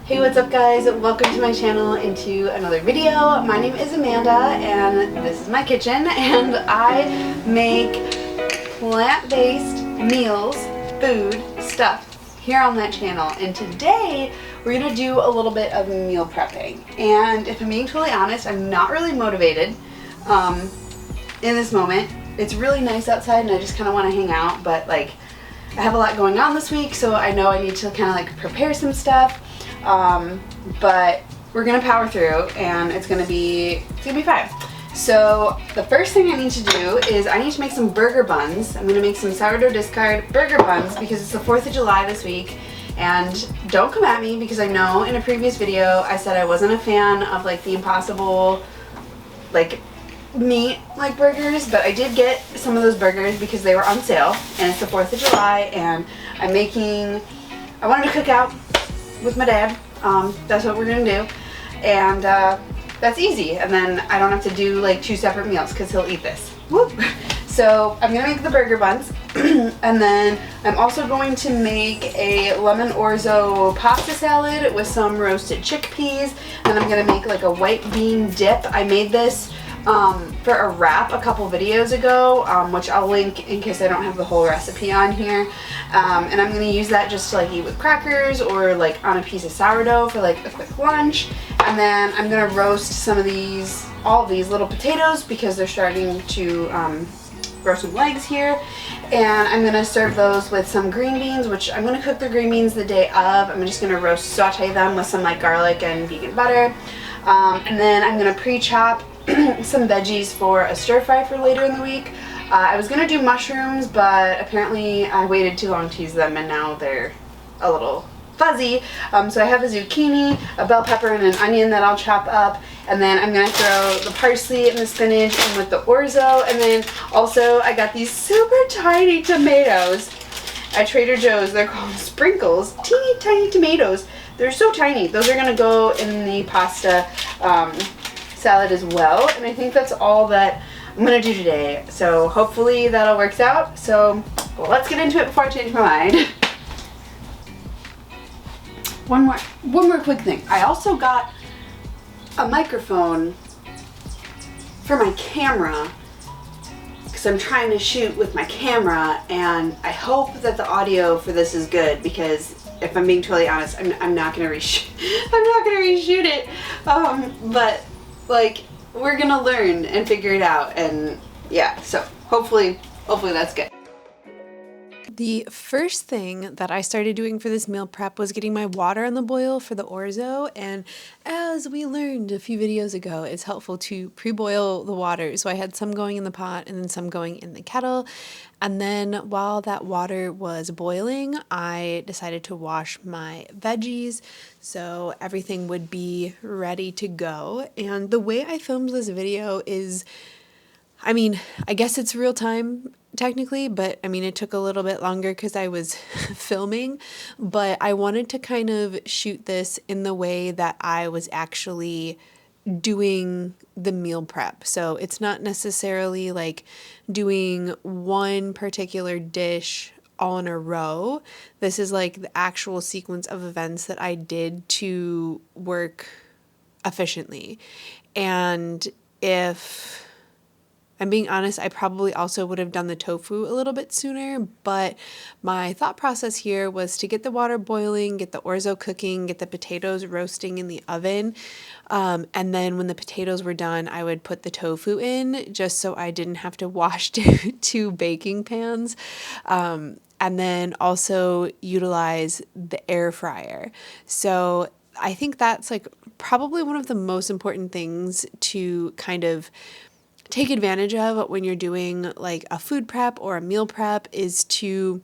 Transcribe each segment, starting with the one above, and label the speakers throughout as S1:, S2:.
S1: Hey, what's up guys? Welcome to my channel and to another video. My name is Amanda and this is my kitchen and I make plant-based meals, food, stuff here on that channel. And today we're gonna do a little bit of meal prepping. And if I'm being totally honest, I'm not really motivated in this moment. It's really nice outside and I just kind of want to hang out, but like I have a lot going on this week, so I know I need to kind of like prepare some stuff. But we're gonna power through and it's gonna be fine. So the first thing I need to do is I need to make some burger buns. I'm gonna make some sourdough discard burger buns because it's the 4th of July this week. And don't come at me because I know in a previous video I said I wasn't a fan of like the Impossible like meat like burgers, but I did get some of those burgers because they were on sale and it's the 4th of July and I wanted to cook out with my dad. That's what we're gonna do, and that's easy, and then I don't have to do like 2 separate meals because he'll eat this. Whoop. So I'm gonna make the burger buns and then I'm also going to make a lemon orzo pasta salad with some roasted chickpeas, and I'm gonna make like a white bean dip. I made this for a wrap a couple videos ago, which I'll link in case I don't have the whole recipe on here. And I'm going to use that just to like eat with crackers or like on a piece of sourdough for like a quick lunch. And then I'm going to roast all of these little potatoes because they're starting to grow some legs here. And I'm going to serve those with some green beans, which I'm going to cook the green beans the day of. I'm just going to saute them with some like garlic and vegan butter. And then I'm going to pre-chop some veggies for a stir fry for later in the week. I was gonna do mushrooms, but apparently I waited too long to use them and now they're a little fuzzy. So I have a zucchini, a bell pepper, and an onion that I'll chop up. And then I'm gonna throw the parsley and the spinach in with the orzo. And then also I got these super tiny tomatoes at Trader Joe's. They're called sprinkles, teeny tiny tomatoes. They're so tiny. Those are gonna go in the pasta salad as well, and I think that's all that I'm gonna do today, so hopefully that all works out. So let's get into it before I change my mind. One more quick thing. I also got a microphone for my camera because I'm trying to shoot with my camera, and I hope that the audio for this is good because if I'm being totally honest, I'm not gonna reshoot it, but like we're gonna learn and figure it out, and yeah, so hopefully that's good. The first thing that I started doing for this meal prep was getting my water on the boil for the orzo, and as we learned a few videos ago, it's helpful to pre-boil the water. So I had some going in the pot and then some going in the kettle, and then while that water was boiling, I decided to wash my veggies so everything would be ready to go. And the way I filmed this video is, I mean, I guess it's real time technically, but I mean, it took a little bit longer because I was filming, but I wanted to kind of shoot this in the way that I was actually doing the meal prep. So it's not necessarily like doing one particular dish all in a row. This is like the actual sequence of events that I did to work efficiently. And if I'm being honest, I probably also would have done the tofu a little bit sooner, but my thought process here was to get the water boiling, get the orzo cooking, get the potatoes roasting in the oven, and then when the potatoes were done, I would put the tofu in just so I didn't have to wash two baking pans, and then also utilize the air fryer. So I think that's like probably one of the most important things to kind of take advantage of when you're doing like a food prep or a meal prep is to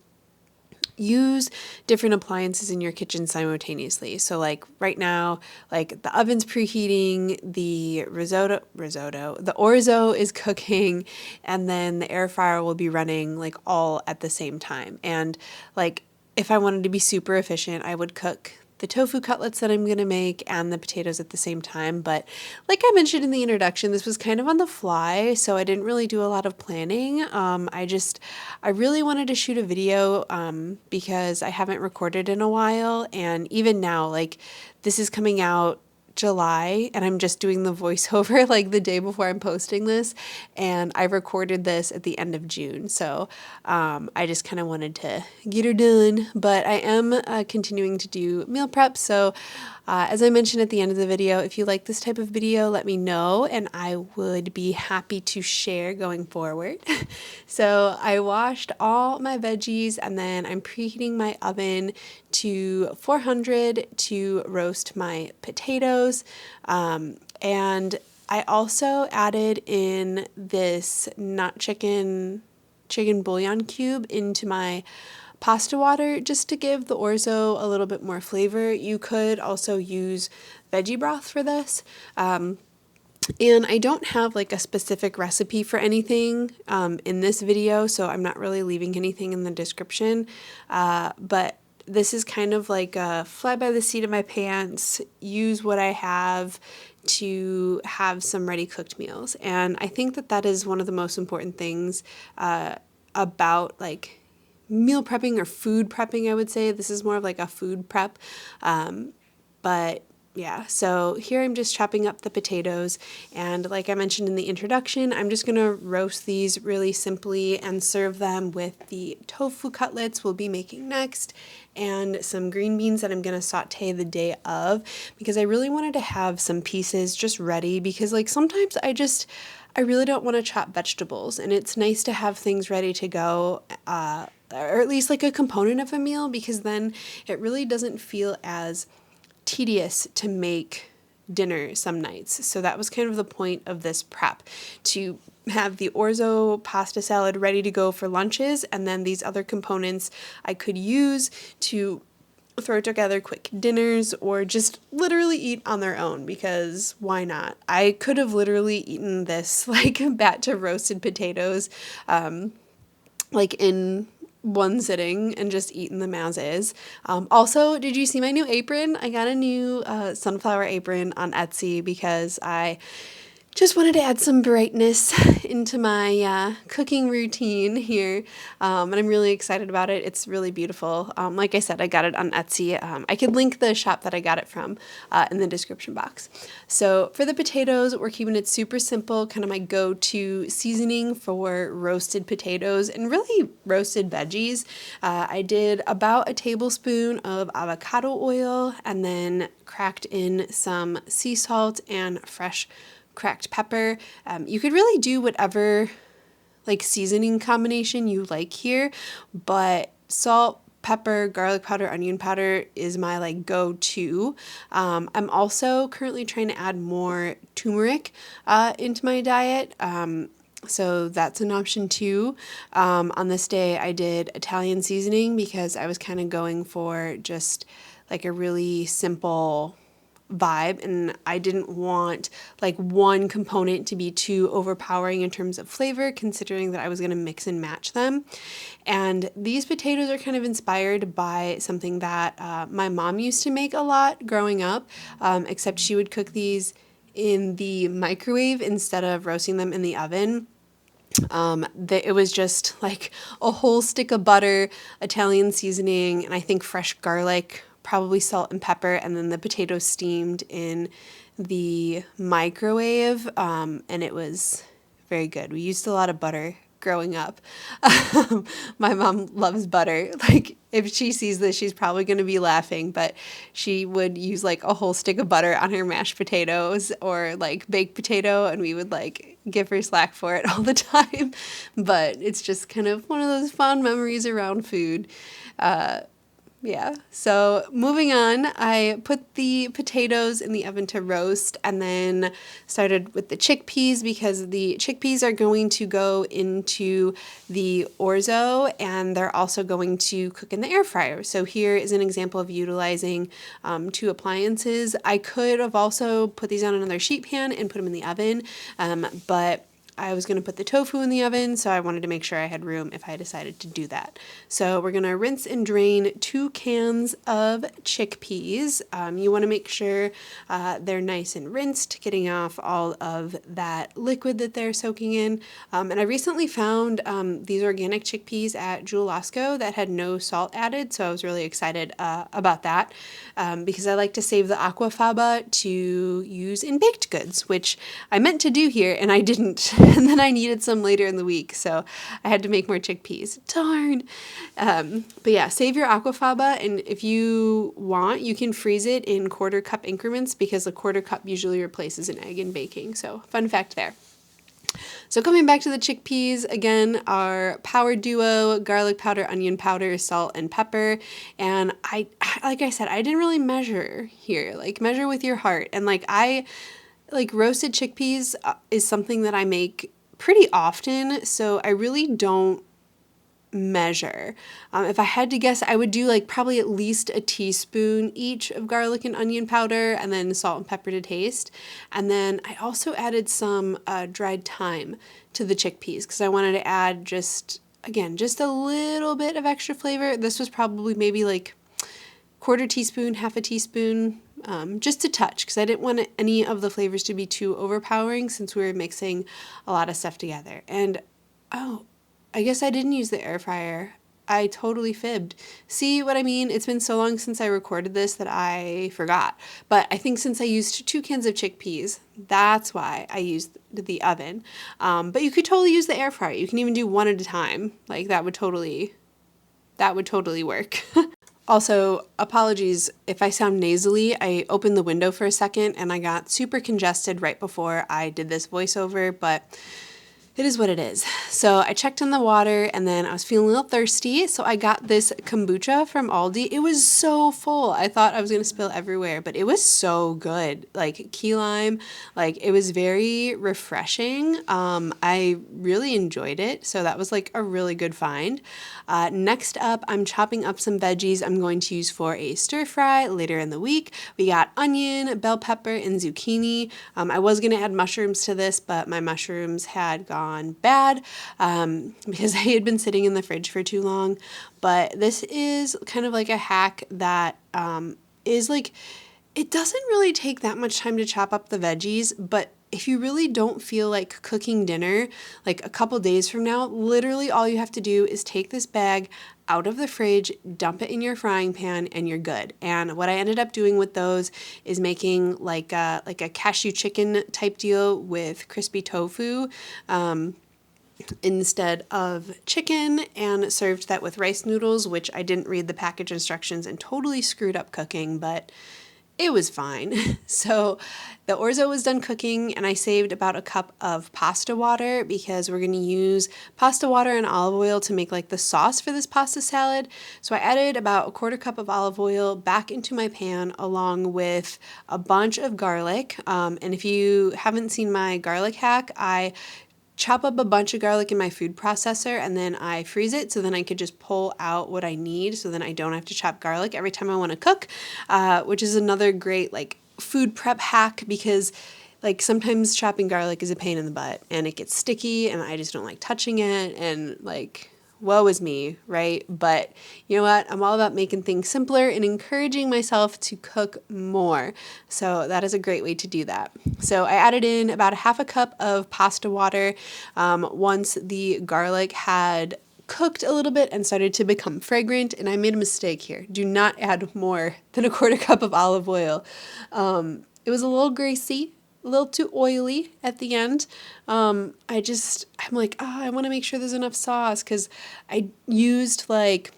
S1: use different appliances in your kitchen simultaneously. So like right now, like the oven's preheating, the the orzo is cooking, and then the air fryer will be running like all at the same time. And like if I wanted to be super efficient, I would cook the tofu cutlets that I'm going to make and the potatoes at the same time. But like I mentioned in the introduction, this was kind of on the fly, so I didn't really do a lot of planning. I really wanted to shoot a video because I haven't recorded in a while, and even now, like, this is coming out July and I'm just doing the voiceover like the day before I'm posting this, and I recorded this at the end of June, so I just kind of wanted to get her done. But I am continuing to do meal prep, so as I mentioned at the end of the video, if you like this type of video, let me know and I would be happy to share going forward. So I washed all my veggies and then I'm preheating my oven to 400 to roast my potatoes. And I also added in this not chicken bouillon cube into my pasta water just to give the orzo a little bit more flavor. You could also use veggie broth for this. And I don't have like a specific recipe for anything in this video, so I'm not really leaving anything in the description. But this is kind of like a fly by the seat of my pants, use what I have to have some ready cooked meals. And I think that that is one of the most important things about like meal prepping or food prepping, I would say. This is more of like a food prep. But yeah, so here I'm just chopping up the potatoes, and like I mentioned in the introduction, I'm just gonna roast these really simply and serve them with the tofu cutlets we'll be making next and some green beans that I'm gonna saute the day of, because I really wanted to have some pieces just ready, because like sometimes I really don't want to chop vegetables, and it's nice to have things ready to go, or at least like a component of a meal, because then it really doesn't feel as tedious to make dinner some nights. So that was kind of the point of this prep, to have the orzo pasta salad ready to go for lunches, and then these other components I could use to throw together quick dinners or just literally eat on their own, because why not? I could have literally eaten this like batch of roasted potatoes like in one sitting and just eaten them as is. Also, did you see my new apron? I got a new sunflower apron on Etsy because I just wanted to add some brightness into my cooking routine here, and I'm really excited about it. It's really beautiful. Like I said, I got it on Etsy. I could link the shop that I got it from in the description box. So for the potatoes, we're keeping it super simple, kind of my go-to seasoning for roasted potatoes and really roasted veggies. I did about a tablespoon of avocado oil and then cracked in some sea salt and fresh cracked pepper. You could really do whatever like seasoning combination you like here, but salt, pepper, garlic powder, onion powder is my like go-to. I'm also currently trying to add more turmeric into my diet. So that's an option too. On this day I did Italian seasoning because I was kind of going for just like a really simple vibe, and I didn't want like one component to be too overpowering in terms of flavor, considering that I was going to mix and match them. And these potatoes are kind of inspired by something that my mom used to make a lot growing up, except she would cook these in the microwave instead of roasting them in the oven. It was just like a whole stick of butter, Italian seasoning, and I think fresh garlic, probably salt and pepper, and then the potatoes steamed in the microwave, and it was very good. We used a lot of butter growing up. My mom loves butter. Like, if she sees this, she's probably going to be laughing, but she would use like a whole stick of butter on her mashed potatoes or like baked potato, and we would like give her slack for it all the time. But it's just kind of one of those fond memories around food. Yeah, so moving on, I put the potatoes in the oven to roast and then started with the chickpeas, because the chickpeas are going to go into the orzo and they're also going to cook in the air fryer. So here is an example of utilizing two appliances. I could have also put these on another sheet pan and put them in the oven, but I was going to put the tofu in the oven, so I wanted to make sure I had room if I decided to do that. So we're going to rinse and drain 2 cans of chickpeas. You want to make sure they're nice and rinsed, getting off all of that liquid that they're soaking in. And I recently found these organic chickpeas at Jewel Osco that had no salt added, so I was really excited about that because I like to save the aquafaba to use in baked goods, which I meant to do here and I didn't. And then I needed some later in the week, so I had to make more chickpeas. Darn! But yeah, save your aquafaba, and if you want, you can freeze it in 1/4 cup increments because a 1/4 cup usually replaces an egg in baking. So fun fact there. So coming back to the chickpeas, again, our power duo, garlic powder, onion powder, salt, and pepper. And like I said, I didn't really measure here, like measure with your heart. And like roasted chickpeas is something that I make pretty often, so I really don't measure. If I had to guess, I would do like probably at least a teaspoon each of garlic and onion powder, and then salt and pepper to taste. And then I also added some dried thyme to the chickpeas because I wanted to add just a little bit of extra flavor. This was probably maybe like 1/4 teaspoon, 1/2 teaspoon, just to touch, because I didn't want any of the flavors to be too overpowering since we were mixing a lot of stuff together. And oh, I guess I didn't use the air fryer. I totally fibbed. See what I mean? It's been so long since I recorded this that I forgot. But I think since I used 2 cans of chickpeas, that's why I used the oven. But you could totally use the air fryer. You can even do 1 at a time. Like that would totally work. Also, apologies if I sound nasally. I opened the window for a second and I got super congested right before I did this voiceover, but it is what it is. So I checked on the water and then I was feeling a little thirsty, so I got this kombucha from Aldi. It was so full. I thought I was going to spill everywhere, but it was so good. Like key lime, like it was very refreshing. I really enjoyed it, so that was like a really good find. Next up, I'm chopping up some veggies I'm going to use for a stir fry later in the week. We got onion, bell pepper, and zucchini. I was going to add mushrooms to this, but my mushrooms had gone bad because they had been sitting in the fridge for too long. But this is kind of like a hack that is like, it doesn't really take that much time to chop up the veggies, but if you really don't feel like cooking dinner, like a couple days from now, literally all you have to do is take this bag out of the fridge, dump it in your frying pan, and you're good. And what I ended up doing with those is making like a cashew chicken type deal with crispy tofu instead of chicken, and served that with rice noodles, which I didn't read the package instructions and totally screwed up cooking, but it was fine. So the orzo was done cooking and I saved about a cup of pasta water because we're going to use pasta water and olive oil to make like the sauce for this pasta salad. So I added about a 1/4 cup of olive oil back into my pan along with a bunch of garlic. And if you haven't seen my garlic hack, I chop up a bunch of garlic in my food processor and then I freeze it so then I could just pull out what I need so then I don't have to chop garlic every time I want to cook, which is another great like food prep hack because like sometimes chopping garlic is a pain in the butt and it gets sticky and I just don't like touching it and like woe is me, right? But you know what? I'm all about making things simpler and encouraging myself to cook more. So that is a great way to do that. So I added in about a 1/2 cup of pasta water once the garlic had cooked a little bit and started to become fragrant, and I made a mistake here. Do not add more than a 1/4 cup of olive oil. It was a little greasy, a little too oily at the end. I'm like, I want to make sure there's enough sauce because I used like,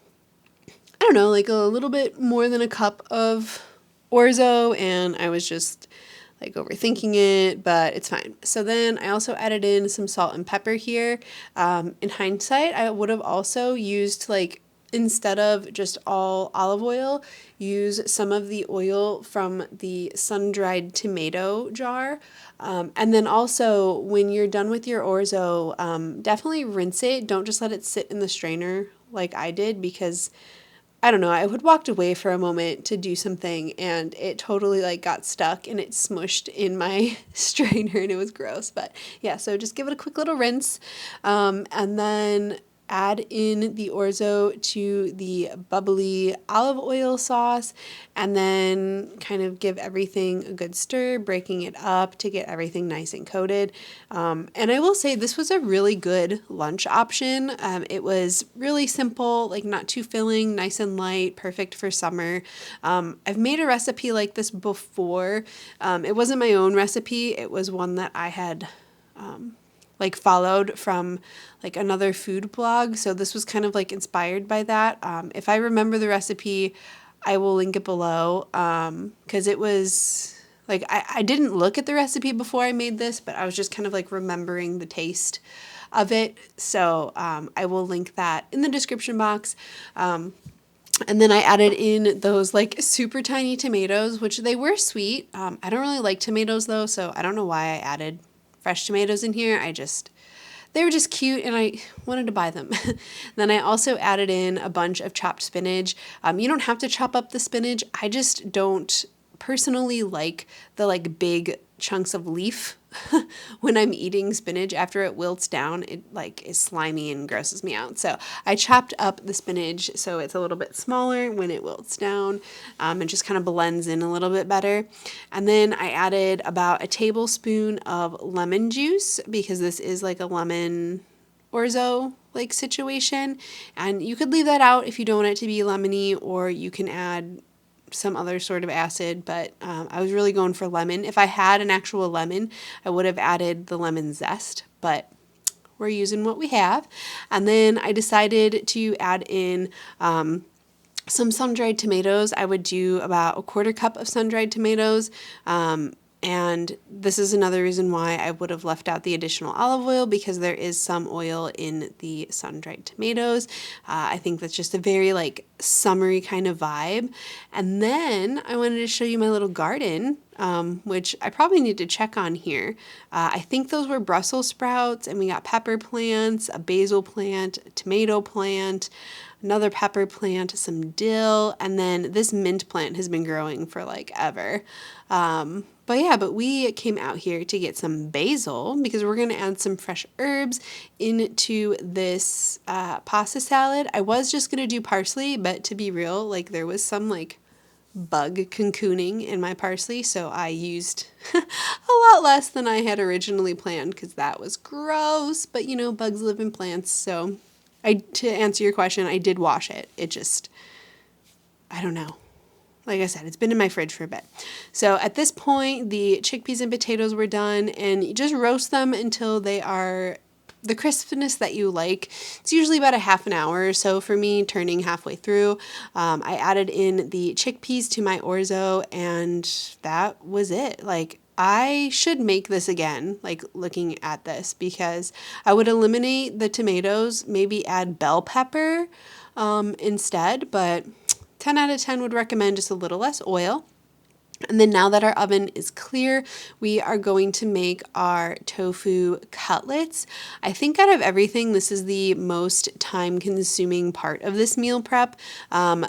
S1: I don't know, like a little bit more than a cup of orzo and I was just like overthinking it, but it's fine. So then I also added in some salt and pepper here. In hindsight, I would have also used like, instead of just all olive oil, use some of the oil from the sun-dried tomato jar. And then also, when you're done with your orzo, definitely rinse it. Don't just let it sit in the strainer like I did because
S2: I don't know, I had walked away for a moment to do something and it totally like got stuck and it smushed in my strainer and it was gross. But yeah, so just give it a quick little rinse, and then add in the orzo to the bubbly olive oil sauce, and then kind of give everything a good stir, breaking it up to get everything nice and coated. And I will say this was a really good lunch option. It was really simple, like not too filling, nice and light, perfect for summer. I've made a recipe like this before. It wasn't my own recipe. It was one that I had like followed from like another food blog. So this was kind of like inspired by that. If I remember the recipe, I will link it below, because it was like I didn't look at the recipe before I made this, but I was just kind of like remembering the taste of it. So I will link that in the description box. And then I added in those like super tiny tomatoes, which they were sweet. I don't really like tomatoes though, so I don't know why I added fresh tomatoes in here. They were just cute and I wanted to buy them. Then I also added in a bunch of chopped spinach. You don't have to chop up the spinach. I just don't personally like the like big chunks of leaf when I'm eating spinach. After it wilts down, it like is slimy and grosses me out. So I chopped up the spinach so it's a little bit smaller when it wilts down, and just kind of blends in a little bit better. And then I added about a tablespoon of lemon juice because this is like a lemon orzo like situation, and you could leave that out if you don't want it to be lemony, or you can add some other sort of acid, but I was really going for lemon. If I had an actual lemon, I would have added the lemon zest, but we're using what we have. And then I decided to add in some sun-dried tomatoes. I would do about a 1/4 cup of sun-dried tomatoes. And this is another reason why I would have left out the additional olive oil, because there is some oil in the sun-dried tomatoes. I think that's just a very like summery kind of vibe. And then I wanted to show you my little garden, which I probably need to check on here. I think those were Brussels sprouts, and we got pepper plants, a basil plant, a tomato plant, another pepper plant, some dill, and then this mint plant has been growing for like ever. But we came out here to get some basil because we're going to add some fresh herbs into this pasta salad. I was just going to do parsley, but to be real, like there was some like bug cocooning in my parsley, so I used a lot less than I had originally planned because that was gross. But you know, bugs live in plants, so to answer your question, I did wash it. It just, I don't know. Like I said, it's been in my fridge for a bit. So at this point, the chickpeas and potatoes were done, and you just roast them until they are the crispness that you like. It's usually about a half an hour or so for me, turning halfway through. I added in the chickpeas to my orzo, and that was it. Like, I should make this again, like looking at this, because I would eliminate the tomatoes, maybe add bell pepper instead, but 10 out of 10 would recommend just a little less oil. And then now that our oven is clear, we are going to make our tofu cutlets. I think out of everything, this is the most time-consuming part of this meal prep,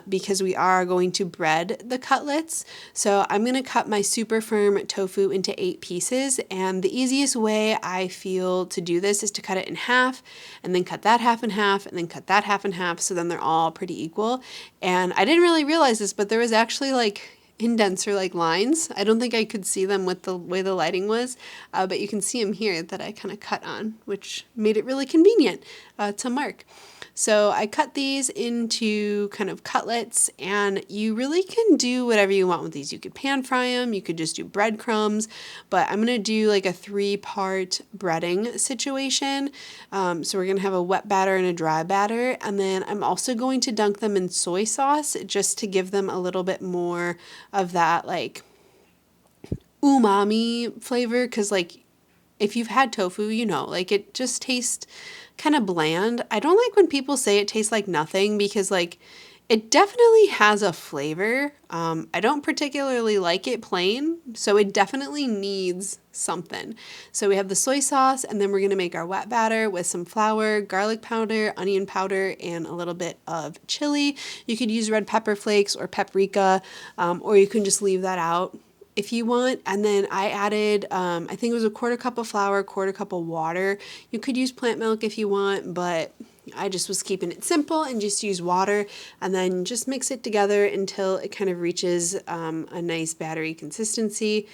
S2: because we are going to bread the cutlets. So I'm going to cut my super firm tofu into 8 pieces, and the easiest way I feel to do this is to cut it in half, and then cut that half in half, and then cut that half in half, so then they're all pretty equal. And I didn't really realize this, but there was actually like indents or like lines. I don't think I could see them with the way the lighting was, but you can see them here that I kind of cut on, which made it really convenient to mark. So I cut these into kind of cutlets, and you really can do whatever you want with these. You could pan fry them, you could just do breadcrumbs, but I'm going to do like a 3-part breading situation. So we're going to have a wet batter and a dry batter, and then I'm also going to dunk them in soy sauce just to give them a little bit more of that like umami flavor, because like if you've had tofu, you know, like it just tastes kind of bland. I don't like when people say it tastes like nothing, because like It definitely has a flavor. I don't particularly like it plain, so it definitely needs something. So we have the soy sauce, and then we're going to make our wet batter with some flour, garlic powder, onion powder, and a little bit of chili. You could use red pepper flakes or paprika, or you can just leave that out if you want. And then I added, I think it was a quarter cup of flour, quarter cup of water. You could use plant milk if you want, but I just was keeping it simple and just use water, and then just mix it together until it kind of reaches a nice battery consistency.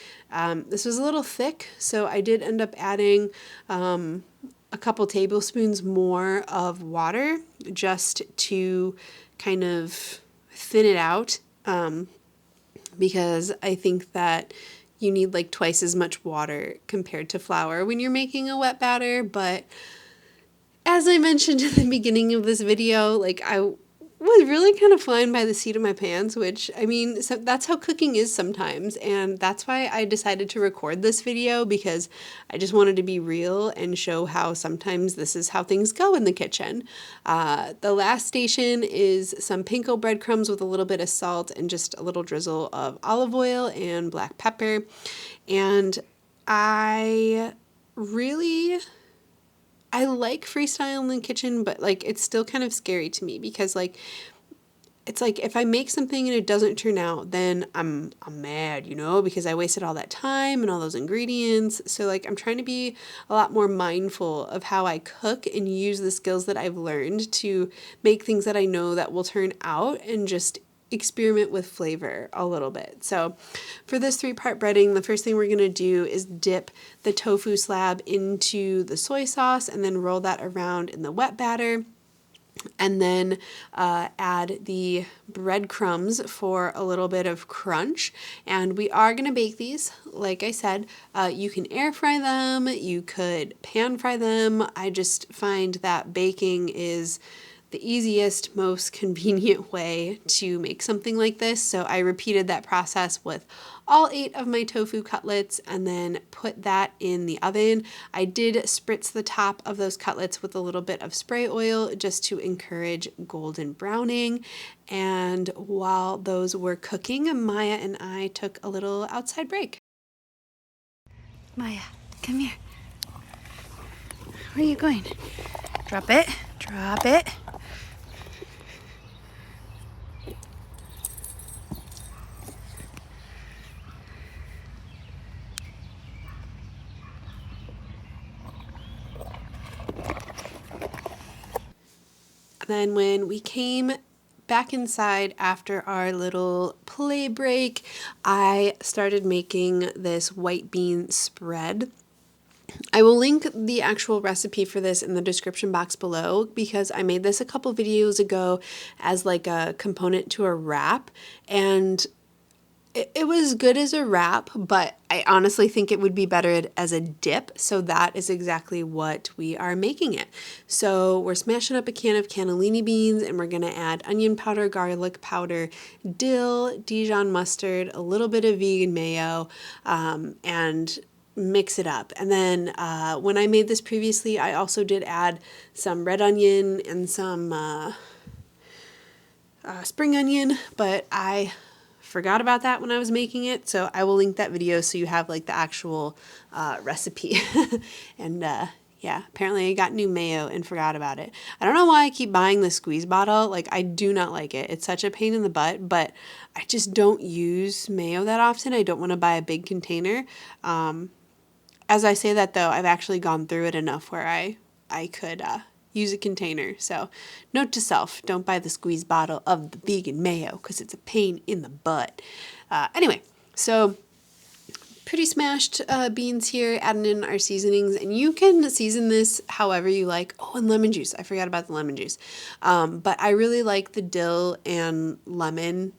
S2: This was a little thick, so I did end up adding a couple tablespoons more of water just to kind of thin it out, because I think that you need like twice as much water compared to flour when you're making a wet batter. But as I mentioned in the beginning of this video, like I was really kind of flying by the seat of my pants, which, I mean, so that's how cooking is sometimes. And that's why I decided to record this video, because I just wanted to be real and show how sometimes this is how things go in the kitchen. The last station is some panko breadcrumbs with a little bit of salt and just a little drizzle of olive oil and black pepper. And I like freestyle in the kitchen, but like it's still kind of scary to me, because like it's like if I make something and it doesn't turn out, then I'm mad, you know, because I wasted all that time and all those ingredients. So like I'm trying to be a lot more mindful of how I cook and use the skills that I've learned to make things that I know that will turn out, and just experiment with flavor a little bit. So for this 3-part breading, the first thing we're going to do is dip the tofu slab into the soy sauce and then roll that around in the wet batter. And then add the breadcrumbs for a little bit of crunch. And we are going to bake these. Like I said, you can air fry them, you could pan fry them. I just find that baking is the easiest, most convenient way to make something like this. So I repeated that process with all 8 of my tofu cutlets and then put that in the oven. I did spritz the top of those cutlets with a little bit of spray oil just to encourage golden browning. And while those were cooking, Maya and I took a little outside break. Maya, come here. Where are you going? Drop it, drop it. Then when we came back inside after our little play break, I started making this white bean spread. I will link the actual recipe for this in the description box below, because I made this a couple videos ago as like a component to a wrap, and it was good as a wrap, but I honestly think it would be better as a dip, so that is exactly what we are making it. So we're smashing up a can of cannellini beans, and we're going to add onion powder, garlic powder, dill, Dijon mustard, a little bit of vegan mayo, and mix it up. And then when I made this previously, I also did add some red onion and some spring onion, but I forgot about that when I was making it, so I will link that video so you have like the actual recipe. And yeah, apparently I got new mayo and forgot about it. I don't know why I keep buying the squeeze bottle. Like, I do not like it. It's such a pain in the butt, but I just don't use mayo that often. I don't want to buy a big container. As I say that though, I've actually gone through it enough where I could use a container. So note to self, don't buy the squeeze bottle of the vegan mayo because it's a pain in the butt. Anyway, so pretty smashed beans here, adding in our seasonings, and you can season this however you like. Oh, and lemon juice. I forgot about the lemon juice. But I really like the dill and lemon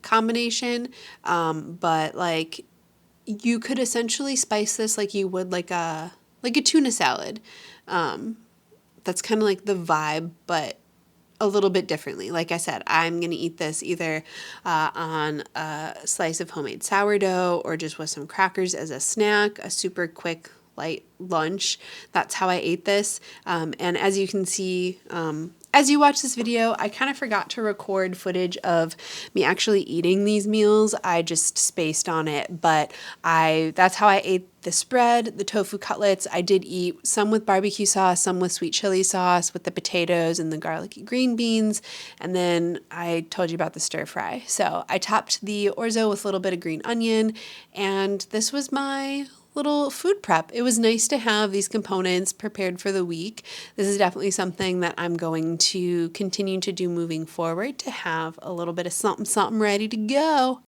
S2: combination. But like, you could essentially spice this like you would like a tuna salad. That's kind of like the vibe, but a little bit differently. Like I said, I'm going to eat this either on a slice of homemade sourdough or just with some crackers as a snack, a super quick, light lunch. That's how I ate this. And as you can see, As you watch this video, I kind of forgot to record footage of me actually eating these meals. I just spaced on it, but that's how I ate the spread, the tofu cutlets. I did eat some with barbecue sauce, some with sweet chili sauce, with the potatoes and the garlicky green beans, and then I told you about the stir fry. So I topped the orzo with a little bit of green onion, and this was my little food prep. It was nice to have these components prepared for the week. This is definitely something that I'm going to continue to do moving forward, to have a little bit of something ready to go.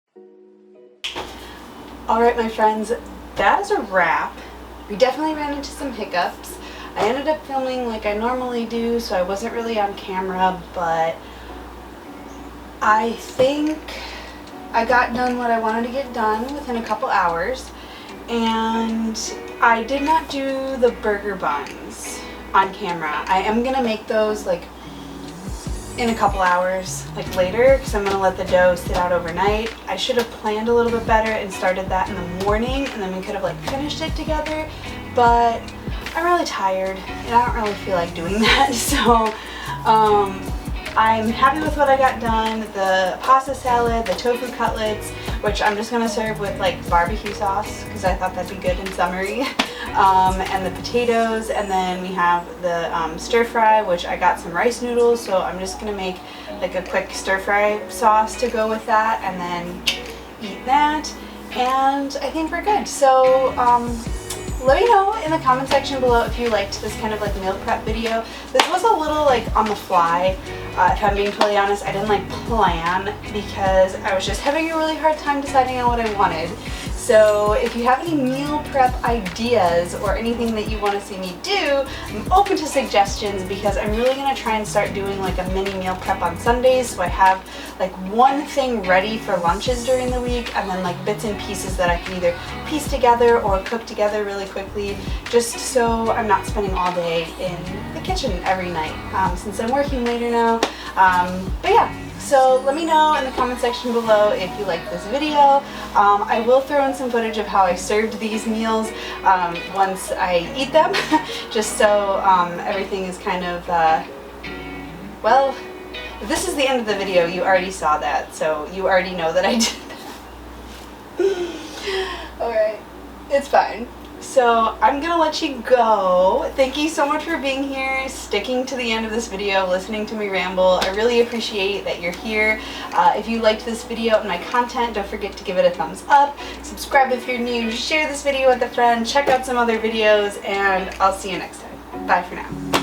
S1: All right, my friends, that is a wrap. We definitely ran into some hiccups. I ended up filming like I normally do, so I wasn't really on camera, but I think I got done what I wanted to get done within a couple hours. And I did not do the burger buns on camera. I am gonna make those like in a couple hours, like later, because I'm gonna let the dough sit out overnight. I should have planned a little bit better and started that in the morning, and then we could have like finished it together, but I'm really tired and I don't really feel like doing that. So I'm happy with what I got done. The pasta salad, the tofu cutlets, which I'm just gonna serve with like barbecue sauce because I thought that'd be good and summery, and the potatoes, and then we have the stir fry, which I got some rice noodles, so I'm just gonna make like a quick stir fry sauce to go with that, and then eat that, and I think we're good. So let me know in the comment section below if you liked this kind of like meal prep video. This was a little like on the fly. If I'm being totally honest, I didn't like plan because I was just having a really hard time deciding on what I wanted. So if you have any meal prep ideas or anything that you want to see me do, I'm open to suggestions because I'm really going to try and start doing like a mini meal prep on Sundays, so I have like one thing ready for lunches during the week, and then like bits and pieces that I can either piece together or cook together really quickly, just so I'm not spending all day in the kitchen every night, since I'm working later now. But yeah. So let me know in the comment section below if you like this video. I will throw in some footage of how I served these meals once I eat them, just so everything is kind of, well, if this is the end of the video, you already saw that, so you already know that I did that. Alright, it's fine. So I'm gonna let you go. Thank you so much for being here, sticking to the end of this video, listening to me ramble. I really appreciate that you're here. If you liked this video and my content, don't forget to give it a thumbs up, subscribe if you're new, share this video with a friend, check out some other videos, and I'll see you next time. Bye for now.